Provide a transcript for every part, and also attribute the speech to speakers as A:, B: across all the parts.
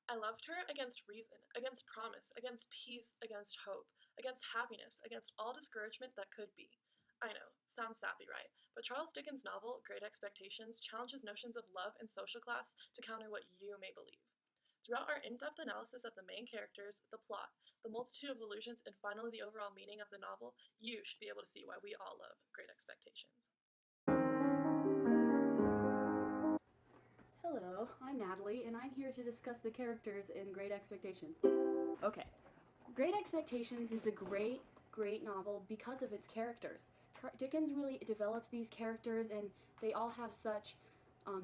A: I loved her against reason, against promise, against peace, against hope, against happiness, against all discouragement that could be. I know, sounds sappy, right? But Charles Dickens' novel, Great Expectations, challenges notions of love and social class to counter what you may believe. Throughout our in depth analysis of the main characters, the plot, the multitude of illusions, and finally the overall meaning of the novel, you should be able to see why we all love Great Expectations.
B: Hello, I'm Natalie, and I'm here to discuss the characters in Great Expectations. Okay, Great Expectations is a great novel because of its characters. Dickens really develops these characters, and they all have such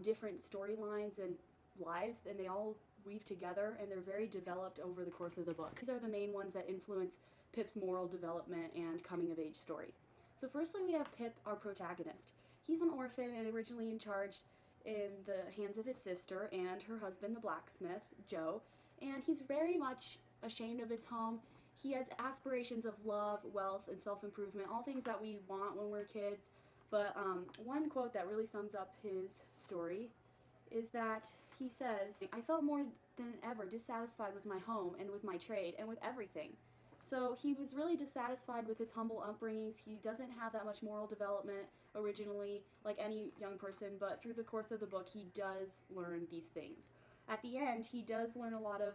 B: different storylines and lives, and they all weave together, and they're very developed over the course of the book. These are the main ones that influence Pip's moral development and coming of age story. So, firstly, we have Pip, our protagonist. He's an orphan and originally in charge in the hands of his sister and her husband, the blacksmith, Joe, and he's very much ashamed of his home. He has aspirations of love, wealth, and self improvement, all things that we want when we're kids. But one quote that really sums up his story is that he says, I felt more than ever dissatisfied with my home and with my trade and with everything. So he was really dissatisfied with his humble upbringings. He doesn't have that much moral development originally, like any young person, but through the course of the book, he does learn these things. At the end, he does learn a lot of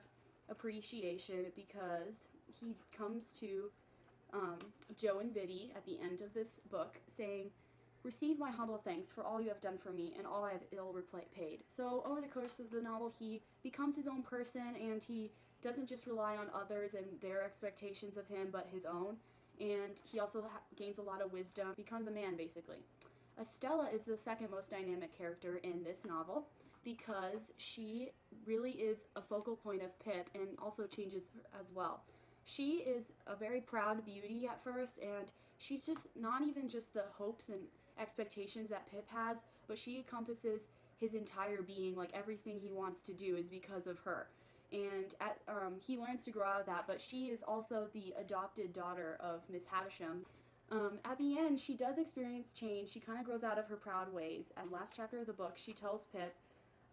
B: appreciation because he comes to Joe and Biddy at the end of this book saying, Receive my humble thanks for all you have done for me and all I have ill repaid. So, over the course of the novel, he becomes his own person and he doesn't just rely on others and their expectations of him, but his own. And he also gains a lot of wisdom, becomes a man basically. Estella is the second most dynamic character in this novel because she really is a focal point of Pip and also changes as well. She is a very proud beauty at first, and she's just not even just the hopes and expectations that Pip has, but she encompasses his entire being. Like everything he wants to do is because of her. And he learns to grow out of that, but she is also the adopted daughter of Miss Havisham. At the end, she does experience change. She kind of grows out of her proud ways. At the last chapter of the book, she tells Pip,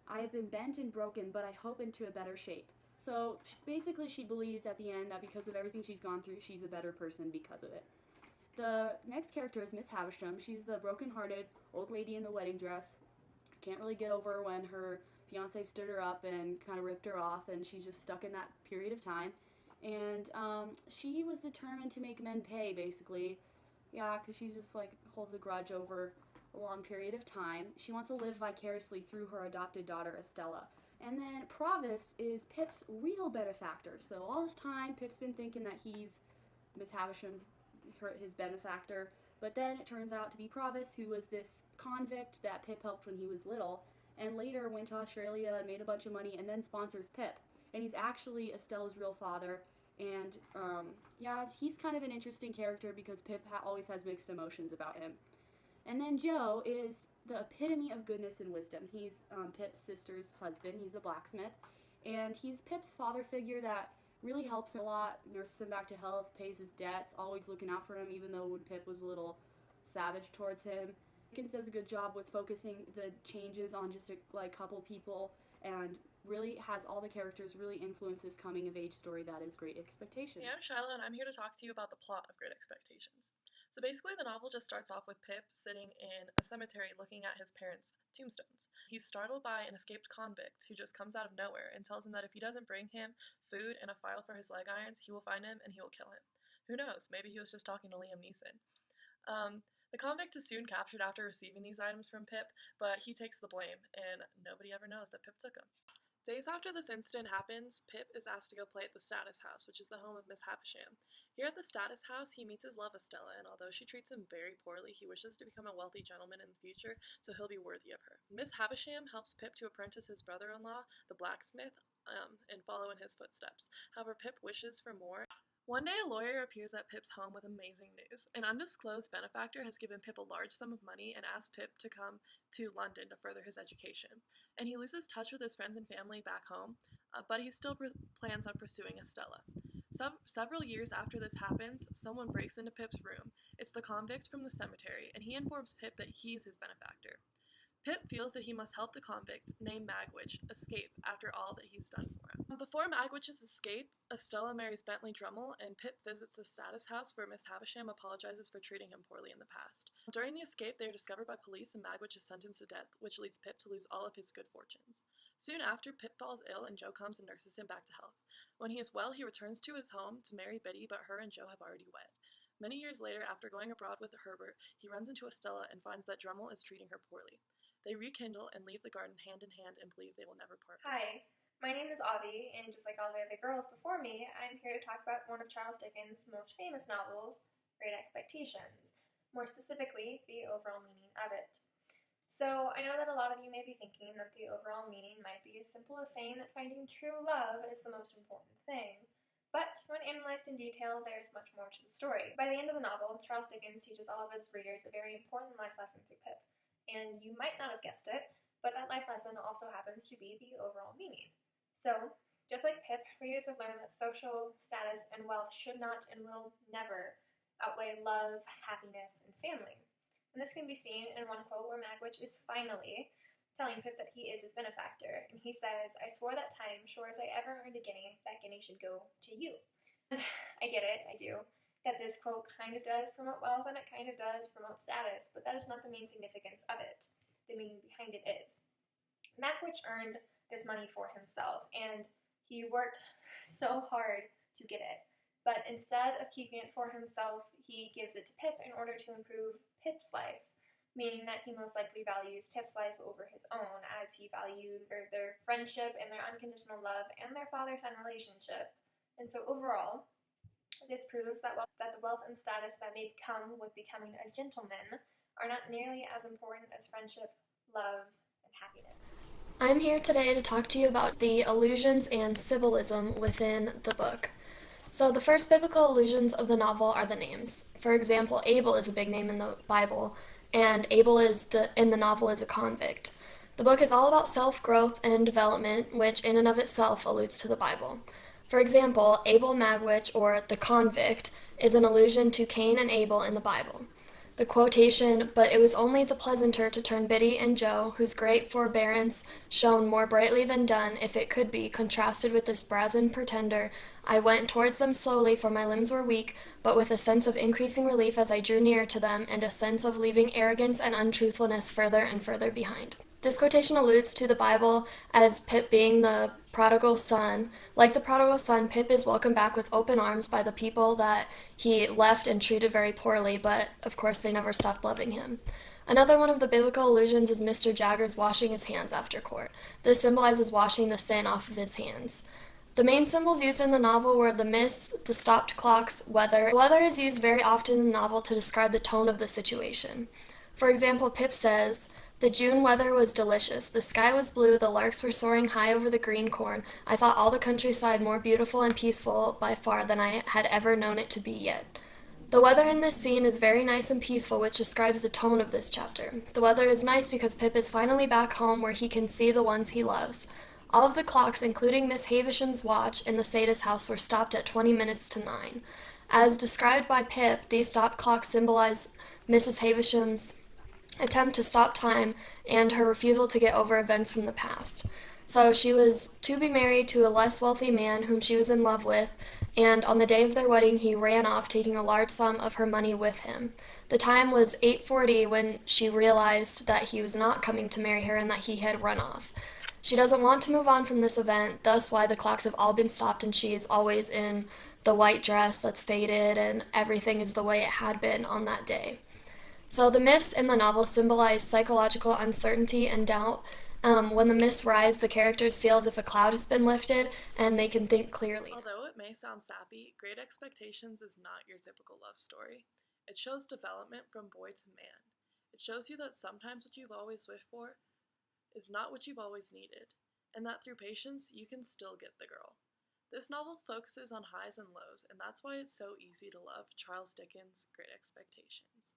B: I have been bent and broken, but I hope into a better shape. So basically, she believes at the end that because of everything she's gone through, she's a better person because of it. The next character is Miss Havisham. She's the broken-hearted old lady in the wedding dress. Can't really get over when her fiance stood her up and kind of ripped her off, and she's just stuck in that period of time. And she was determined to make men pay, basically. Yeah, because she just like holds a grudge over a long period of time. She wants to live vicariously through her adopted daughter, Estella. And then Provis is Pip's real benefactor. So all this time, Pip's been thinking that he's Miss Havisham's his benefactor, but then it turns out to be Provis, who was this convict that Pip helped when he was little, and later went to Australia and made a bunch of money, and then sponsors Pip. And he's actually Estella's real father. And yeah, he's kind of an interesting character because Pip always has mixed emotions about him. And then Joe is the epitome of goodness and wisdom. He's Pip's sister's husband. He's the blacksmith. And he's Pip's father figure that really helps him a lot, nurses him back to health, pays his debts, always looking out for him, even though when Pip was a little savage towards him. Dickens does a good job with focusing the changes on just a couple people and really has all the characters really influence this coming of age story that is Great Expectations.
A: Hey, I'm Shiloh, and I'm here to talk to you about the plot of Great Expectations. So basically, the novel just starts off with Pip sitting in a cemetery looking at his parents' tombstones. He's startled by an escaped convict who just comes out of nowhere and tells him that if he doesn't bring him food and a file for his leg irons, he will find him and he will kill him. Who knows? Maybe he was just talking to Liam Neeson. The convict is soon captured after receiving these items from Pip, but he takes the blame, and nobody ever knows that Pip took them. Days after this incident happens, Pip is asked to go play at the Status House, which is the home of Miss Havisham. Here at the Status House, he meets his love Estella, and although she treats him very poorly, he wishes to become a wealthy gentleman in the future, so he'll be worthy of her. Miss Havisham helps Pip to apprentice his brother-in-law, the blacksmith, and follow in his footsteps. However, Pip wishes for more. One day, a lawyer appears at Pip's home with amazing news. An undisclosed benefactor has given Pip a large sum of money and asked Pip to come to London to further his education. And he loses touch with his friends and family back home, but he still plans on pursuing Estella. Several years after this happens, someone breaks into Pip's room. It's the convict from the cemetery, and he informs Pip that he's his benefactor. Pip feels that he must help the convict, named Magwitch, escape after all that he's done for him. Before Magwitch's escape, Estella marries Bentley Drummle, and Pip visits the status house where Miss Havisham apologizes for treating him poorly in the past. During the escape, they are discovered by police and Magwitch is sentenced to death, which leads Pip to lose all of his good fortunes. Soon after, Pip falls ill and Jo comes and nurses him back to health. When he is well, he returns to his home to marry Biddy, but her and Jo have already wed. Many years later, after going abroad with Herbert, he runs into Estella and finds that Drummle is treating her poorly. They rekindle and leave the garden hand in hand and believe they will never part.
C: Hi, my name is Avi, and just like all the other girls before me, I'm here to talk about one of Charles Dickens' most famous novels, Great Expectations, more specifically, the overall meaning of it. So, I know that a lot of you may be thinking that the overall meaning might be as simple as saying that finding true love is the most important thing. But when analyzed in detail, there's much more to the story. By the end of the novel, Charles Dickens teaches all of his readers a very important life lesson through Pip. And you might not have guessed it, but that life lesson also happens to be the overall meaning. So, just like Pip, readers have learned that social status and wealth should not and will never outweigh love, happiness, and family. And this can be seen in one quote where Magwitch is finally telling Pip that he is his benefactor, and he says, "I swore that time, sure as I ever earned a guinea, that guinea should go to you." And I get it, I do, that this quote kind of does promote wealth and it kind of does promote status, but that is not the main significance of it. The meaning behind it is. Magwitch earned this money for himself, and he worked so hard to get it. But instead of keeping it for himself, he gives it to Pip in order to improve Pip's life, meaning that he most likely values Pip's life over his own, as he values their friendship and their unconditional love and their father-son relationship. And so overall, this proves that the wealth and status that may come with becoming a gentleman are not nearly as important as friendship, love, and happiness.
D: I'm here today to talk to you about the allusions and symbolism within the book. So the first biblical allusions of the novel are the names. For example, Abel is a big name in the Bible, and Abel in the novel is a convict. The book is all about self-growth and development, which in and of itself alludes to the Bible. For example, Abel Magwitch, or the convict, is an allusion to Cain and Abel in the Bible. The quotation, "But it was only the pleasanter to turn Biddy and Jo, whose great forbearance shone more brightly than done, if it could be, contrasted with this brazen pretender. I went towards them slowly, for my limbs were weak, but with a sense of increasing relief as I drew near to them, and a sense of leaving arrogance and untruthfulness further and further behind." This quotation alludes to the Bible as Pip being the prodigal son. Like the prodigal son, Pip is welcomed back with open arms by the people that he left and treated very poorly, but of course they never stopped loving him. Another one of the biblical allusions is Mr. Jaggers washing his hands after court. This symbolizes washing the sin off of his hands. The main symbols used in the novel were the mist, the stopped clocks, weather. Weather is used very often in the novel to describe the tone of the situation. For example, Pip says, "The June weather was delicious. The sky was blue, the larks were soaring high over the green corn. I thought all the countryside more beautiful and peaceful by far than I had ever known it to be yet." The weather in this scene is very nice and peaceful, which describes the tone of this chapter. The weather is nice because Pip is finally back home where he can see the ones he loves. All of the clocks, including Miss Havisham's watch in the Sadist house, were stopped at 20 minutes to 9. As described by Pip, these stopped clocks symbolize Mrs. Havisham's attempt to stop time and her refusal to get over events from the past. So she was to be married to a less wealthy man whom she was in love with, and on the day of their wedding he ran off, taking a large sum of her money with him. The time was 8:40 when she realized that he was not coming to marry her and that he had run off. She doesn't want to move on from this event, thus why the clocks have all been stopped and she is always in the white dress that's faded and everything is the way it had been on that day. So the mists in the novel symbolize psychological uncertainty and doubt. When the mists rise, the characters feel as if a cloud has been lifted and they can think clearly.
A: Although it may sound sappy, Great Expectations is not your typical love story. It shows development from boy to man. It shows you that sometimes what you've always wished for is not what you've always needed, and that through patience you can still get the girl. This novel focuses on highs and lows, and that's why it's so easy to love Charles Dickens' Great Expectations.